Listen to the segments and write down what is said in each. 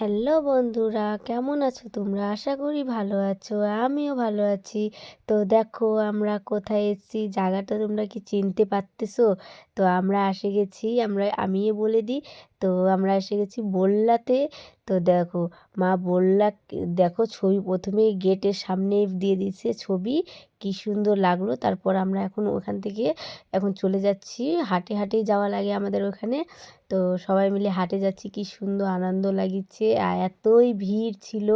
Hello বন্ধুরা, কেমন আছো তোমরা? আশা করি ভালো আছো। আমিও ভালো আছি। তো দেখো আমরা কোথায় এসেছি, জায়গাটা তোমরা কি চিনতে পারতেছো? তো আমরা এসে গেছি, আমিও বলে দিই। তো আমরা এসে গেছি বল্লাতে। তো দেখো মা বল্লা, দেখো ছবি প্রথমেই গেটের সামনে দিয়ে দিচ্ছে ছবি। কি সুন্দর লাগলো। তারপর আমরা এখন ওখান থেকে এখন চলে যাচ্ছি। হাঁটে হাঁটেই যাওয়া লাগে আমাদের ওখানে। তো সবাই মিলে হাঁটে যাচ্ছি, কি সুন্দর আনন্দ লাগিচ্ছে। আর এতই ভিড় ছিল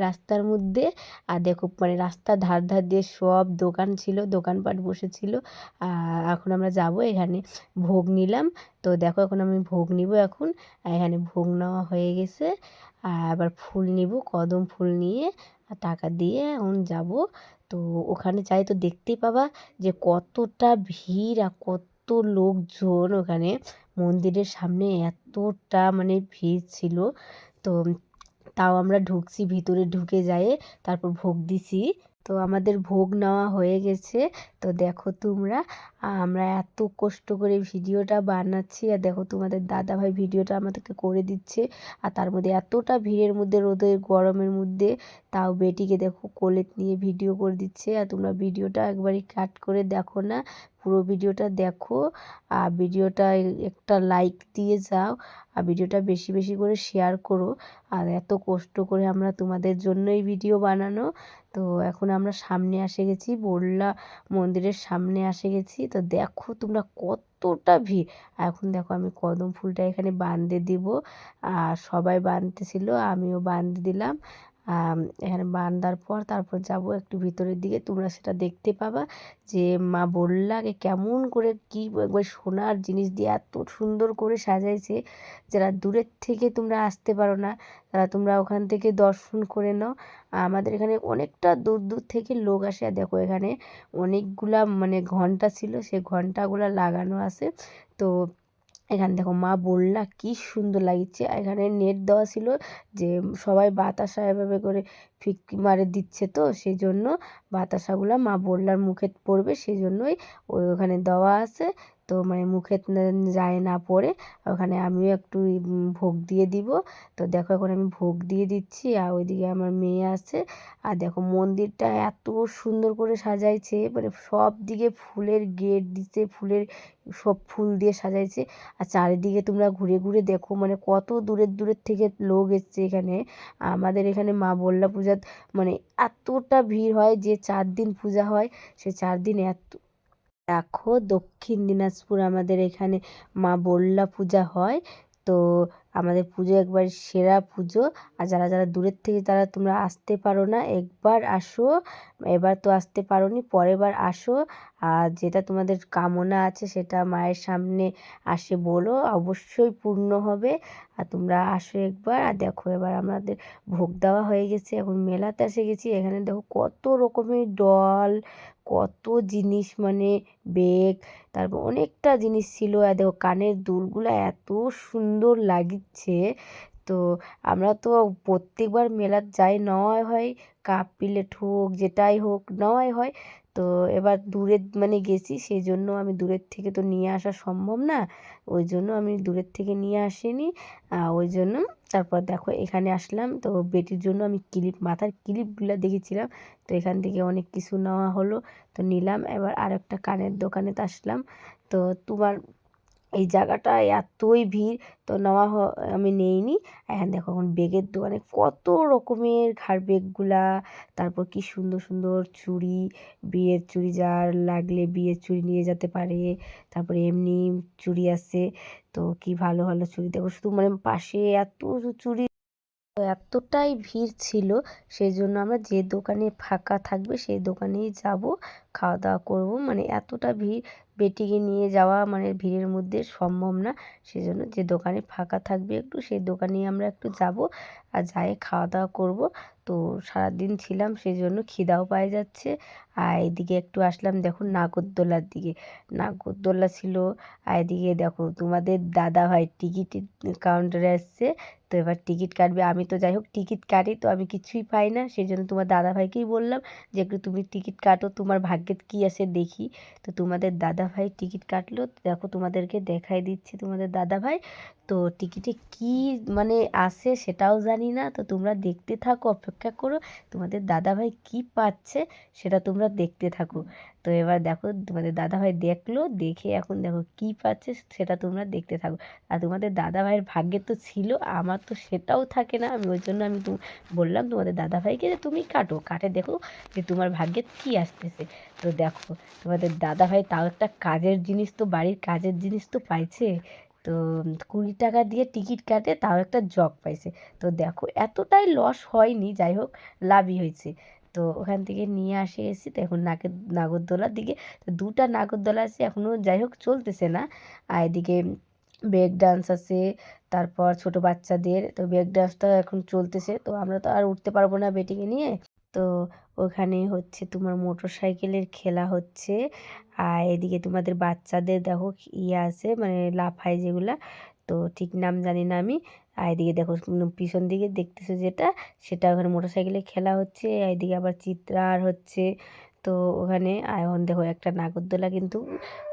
রাস্তার মধ্যে। আর দেখো মানে রাস্তার ধার ধার দিয়ে সব দোকান ছিল, দোকানপাট বসেছিল। এখন আমরা যাব, এখানে ভোগ নিলাম। তো দেখো এখন আমি ভোগ নিব এখন। এখানে ভোগ নেওয়া হয়ে গেছে। আবার ফুল নিব, কদম ফুল নিয়ে আর টাকা দিয়ে এখন যাব। তো ওখানে যাই তো দেখতেই পাবা যে কতটা ভিড় আর কত লোকজন ওখানে। মন্দিরের সামনে এতটা মানে ভিড় ছিল। তো তাও আমরা ঢুকছি, ভিতরে ঢুকে যেয়ে তারপর ভোগ দিছি। তো আমাদের ভোগ নেওয়া হয়ে গেছে। তো দেখো তোমরা, আমরা এত কষ্ট করে ভিডিওটা বানাচ্ছি, আর দেখো তোমাদের দাদাভাই ভিডিওটা আমাদেরকে করে দিচ্ছে। আর তার মধ্যে এতটা ভিড়ের মধ্যে, রোদের গরমের মধ্যে তাও বেটিকে দেখো কোলে নিয়ে ভিডিও করে দিচ্ছে। আর তোমরা ভিডিওটা একবারই কাট করে দেখো না, পুরো ভিডিওটা দেখো। আর ভিডিওটা একটা লাইক দিয়ে যাও, আর ভিডিওটা বেশি বেশি করে শেয়ার করো। আর এত কষ্ট করে আমরা তোমাদের জন্যই ভিডিও বানানো। তো এখন আমরা সামনে এসে গেছি, বল্লা মন্দিরের সামনে এসে গেছি। তো দেখো তোমরা কতটা ভিড়। এখন দেখো আমি কদম ফুলটা এখানে বাঁধতে দিব। আর সবাই বাঁধতেছিল, আমিও বাঁধতে দিলাম। এখানে বাঁধার পর তারপর যাব একটু ভিতরের দিকে, তোমরা সেটা দেখতে পাবা যে মা বললাকে কেমন করে কি একবার সোনার জিনিস দিয়ে এত সুন্দর করে সাজাইছে। যারা দূরের থেকে তোমরা আসতে পারো না, তারা তোমরা ওখান থেকে দর্শন করে নাও। আমাদের এখানে অনেকটা দূর দূর থেকে লোক আসে। আর দেখো এখানে অনেকগুলা মানে ঘন্টা ছিল, সেই ঘন্টাগুলা লাগানো আছে। তো এখানে দেখো মা বললা কি সুন্দর লাগছে। এখানে নেট দেওয়া ছিল যে সবাই বাতাসা এভাবে করে ফিক্কি মারে দিচ্ছে, তো সেই জন্য বাতাসাগুলো মা বললার মুখে পড়বে, সেই জন্যই ওখানে দেওয়া আছে। তো মানে মুখে যায় না পড়ে। ওখানে আমিও একটু ভোগ দিয়ে দিব। তো দেখো এখন আমি ভোগ দিয়ে দিচ্ছি, আর ওইদিকে আমার মেয়ে আছে। আর দেখো মন্দিরটা এত সুন্দর করে সাজাইছে, মানে সব দিকে ফুলের গেট দিচ্ছে, ফুলের সব ফুল দিয়ে সাজাইছে। আর চারিদিকে তোমরা ঘুরে ঘুরে দেখো, মানে কত দূরের দূরের থেকে লোক এসছে এখানে। আমাদের এখানে মা বল্লা পূজা মানে এতটা ভিড় হয় যে 4 দিন পূজা হয়, সে 4 দিন এত। দেখো দক্ষিণ দিনাজপুর আমাদের এখানে মা বল্লা পূজা হয়। তো আমাদের পুজো একবার সেরা পুজো। আর যারা যারা দূরের থেকে তারা তোমরা আসতে পারো না, একবার আসো। এবার তো আসতে পারো নি, পরের বার আসো। আর যেটা তোমাদের কামনা আছে সেটা মায়ের সামনে আসে বলো, অবশ্যই পূর্ণ হবে। আর তোমরা আসো একবার। আর দেখো এবার আমাদের ভোগ দেওয়া হয়ে গেছে, এখন মেলাতে এসে গেছি। এখানে দেখো কত রকমের ডল, কত জিনিস মানে বেগ, তারপর অনেকটা জিনিস ছিল। আর দেখো কানের দুলগুলো এত সুন্দর লাগিচ্ছে। তো আমরা তো প্রত্যেকবার মেলার যাই, নেওয়াই হয় কাপ প্লেট হোক যেটাই হোক নেওয়াই হয়। তো এবার দূরের মানে গেছি, সেই জন্য আমি দূরের থেকে তো নিয়ে আসা সম্ভব না, ওই জন্য আমি দূরের থেকে নিয়ে আসিনি। ওই জন্য তারপর দেখো এখানে আসলাম। তো বেটির জন্য আমি ক্লিপ, মাথার ক্লিপগুলো দেখেছিলাম। তো এখান থেকে অনেক কিছু নেওয়া হলো, তো নিলাম। এবার আরেকটা কানের দোকানেতে আসলাম। তো তোমার এই জায়গাটা এতই ভিড়, তো আমি নেইনি। এখন দেখো এখন বেগের দোকানে কত রকমের ঘাড় বেগগুলা, তারপর কি সুন্দর সুন্দর চুড়ি, বিয়ের চুড়ি যার লাগলে বিয়ের চুড়ি নিয়ে যেতে পারে। তারপরে এমনি চুড়ি আছে। তো কি ভালো ভালো চুড়ি দেখো, শুধু মানে পাশে এত চুড়ি। তো এতটাই ভিড় ছিল, সেই জন্য আমরা যে দোকানে ফাঁকা থাকবে সেই দোকানেই যাব, খাওয়া দাওয়া করব। মানে এতটা ভিড়, বেটিকে নিয়ে যাওয়া মানে ভিড়ের মধ্যে সম্ভব না। সেই জন্য যে দোকানে ফাঁকা থাকবে একটু, সেই দোকানেই আমরা একটু যাব, আর যাই খাওয়া দাওয়া করব। তো সারাদিন ছিলাম সেই জন্য খিদাও পাই যাচ্ছে। আর এদিকে একটু আসলাম দেখো নাগরদোলার দিকে, নাগরদোলা ছিল। আর এদিকে দেখো তোমাদের দাদা ভাই টিকিট কাউন্টারে আসছে। তো এবার টিকিট কাটবে, আমি তো যাই হোক টিকিট কাটি, তো আমি কিছুই পাই না। সেই জন্য তোমার দাদাভাইকেই বললাম যে একটু তুমি টিকিট কাটো, তোমার ভাগ্যে ভাগ্যে কী আছে দেখি। তো তোমাদের দাদাভাই টিকিট কাটলো, দেখো তোমাদেরকে দেখাই দিচ্ছি তোমাদের দাদাভাই। তো টিকিটে কী মানে আছে সেটাও জানি না, তো তোমরা দেখতে থাকো, অপেক্ষা করো তোমাদের দাদাভাই কী পাচ্ছে সেটা তোমরা দেখতে থাকো। তো এবার দেখো তোমাদের দাদাভাই দেখলো, দেখে এখন দেখো কী পাচ্ছে সেটা তোমরা দেখতে থাকো। আর তোমাদের দাদাভাইয়ের ভাগ্যে তো ছিল, আমার তো সেটাও থাকে না। আমি ওই জন্য আমি বললাম তোমাদের দাদাভাইকে যে তুমি কাটো, কাটে দেখো যে তোমার ভাগ্যে কী আসতেছে। তো দেখো তোমাদের দাদাভাই তাও একটা কাজের জিনিস, তো বাড়ির কাজের জিনিস তো পাইছে। তো 20 টাকা দিয়ে টিকিট কাটে তাও একটা জগ পাইছে। তো দেখো এতটাই লস হয়নি, যাই হোক লাভই হয়েছে। তো ওখান থেকে নিয়ে আসে এসেছি, তো এখন নাগরদোলার দিকে, তো 2টা নাগরদোলা আছে এখনও, যাই হোক চলতেছে না। আর এদিকে ব্রেক ডান্স আছে, তারপর ছোট বাচ্চাদের তো ব্রেক ডান্সটা এখন চলতেছে। তো আমরা তো আর উঠতে পারবো না বেটিকে নিয়ে। তো ওখানে হচ্ছে তোমার মোটর সাইকেলের খেলা হচ্ছে। আর এদিকে তোমাদের বাচ্চাদের দেখো ইয়ে আছে মানে লাফায় যেগুলা, তো ঠিক নাম জানি না আমি। আর এদিকে দেখো পিছন দিকে দেখতেছো যেটা, সেটা ওখানে মোটর সাইকেলে খেলা হচ্ছে। আর এদিকে আবার চিত্রার হচ্ছে। তো ওখানে এখন দেখো একটা নাগরদোলা কিন্তু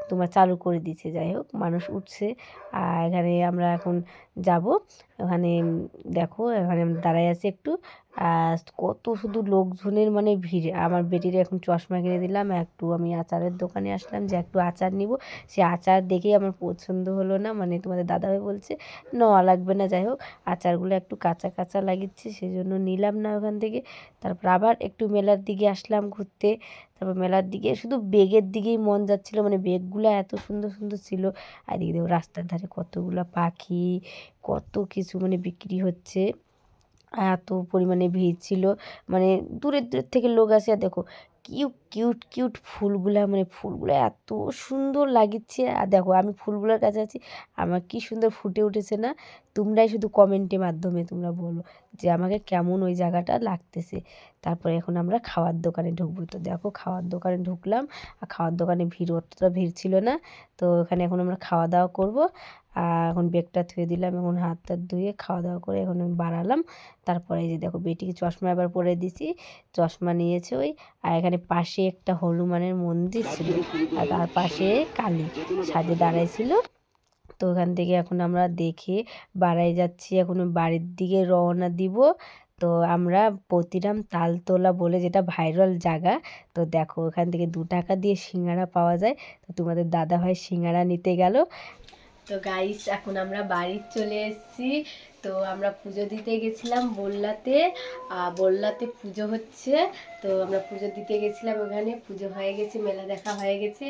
তোমার চালু করে দিচ্ছে, যাই হোক মানুষ উঠছে। আর এখানে আমরা এখন যাব ওখানে, দেখো এখানে আমরা দাঁড়াই আছি একটু। আর কত শুধু লোকজনের মানে ভিড়। আমার বেটির এখন চশমা কিনে দিলাম, একটু আমি আচারের দোকানে আসলাম যে একটু আচার নিব। সে আচার দেখেই আমার পছন্দ হলো না, মানে তোমাদের দাদাভাই বলছে নেওয়া লাগবে না, যাই হোক আচারগুলো একটু কাঁচা কাঁচা লাগিচ্ছে সেই জন্য নিলাম না ওখান থেকে। তারপর আবার একটু মেলার দিকে আসলাম ঘুরতে। তারপর মেলার দিকে শুধু বেগের দিকেই মন যাচ্ছিলো, মানে বেগগুলো এত সুন্দর সুন্দর ছিল। আর এদিকে দেখো রাস্তার ধারে কতগুলো পাখি, কত কিছু মানে বিক্রি হচ্ছে। এত পরিমাণে ভিড় ছিল, মানে দূরের দূরের থেকে লোক আসে। আর দেখো কিউট কিউট ফুলগুলা, মানে ফুলগুলো এত সুন্দর লাগিচ্ছে। আর দেখো আমি ফুলগুলোর কাছে আছি, আমার কি সুন্দর ফুটে উঠেছে না। তোমরাই শুধু কমেন্টের মাধ্যমে তোমরা বলো যে আমাকে কেমন ওই জায়গাটা লাগতেছে। তারপরে এখন আমরা খাওয়ার দোকানে ঢুকবো। তো দেখো খাওয়ার দোকানে ঢুকলাম, আর খাওয়ার দোকানে ভিড় অতটা ভিড় ছিল না। তো এখানে এখন আমরা খাওয়া দাওয়া করব। আর এখন ব্যাগটা থুয়ে দিলাম, এখন হাত টাত ধুয়ে খাওয়া দাওয়া করে এখন আমি বাড়ালাম। তারপরে এই যে দেখো বেটিকে চশমা এবার পরে দিছি, চশমা নিয়েছে ওই। আর এখানে পাশে একটা হনুমানের মন্দির ছিল, আর তার পাশে কালী সাজে দাঁড়াইছিল। তো ওখান থেকে এখন আমরা দেখে বাড়াই যাচ্ছি, এখন বাড়ির দিকে রওনা দিব। তো আমরা প্রতিরাম তালতলা বলে যেটা ভাইরাল জায়গা। তো দেখো ওখান থেকে 2 টাকা দিয়ে সিঙ্গারা পাওয়া যায়। তো তোমাদের দাদাভাই সিঙ্গারা নিতে গেল। তো গাইস এখন আমরা বাড়ি চলে এসেছি। তো আমরা পুজো দিতে গেছিলাম বললাতে, বললাতে পুজো হচ্ছে। তো আমরা পুজো দিতে গেছিলাম, ওখানে পুজো হয়ে গেছে, মেলা দেখা হয়ে গেছে।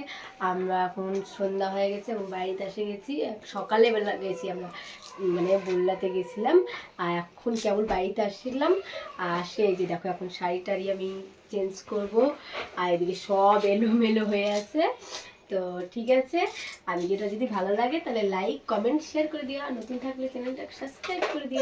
আমরা এখন সন্ধ্যা হয়ে গেছে এবং বাড়িতে এসে গেছি। সকালে বেলা গেছি আমরা, মানে বললাতে গেছিলাম। আর এখন কেবল বাড়িতে আসছিলাম। আর সেই যে দেখো এখন শাড়ি টাড়ি আমি চেঞ্জ করব। আর এদিকে সব এলোমেলো হয়ে আছে। তো ঠিক আছে, আর ভিডিওটা যদি ভালো লাগে তাহলে লাইক কমেন্ট শেয়ার করে দিও, আর নতুন থাকলে চ্যানেলটাকে সাবস্ক্রাইব করে দিও।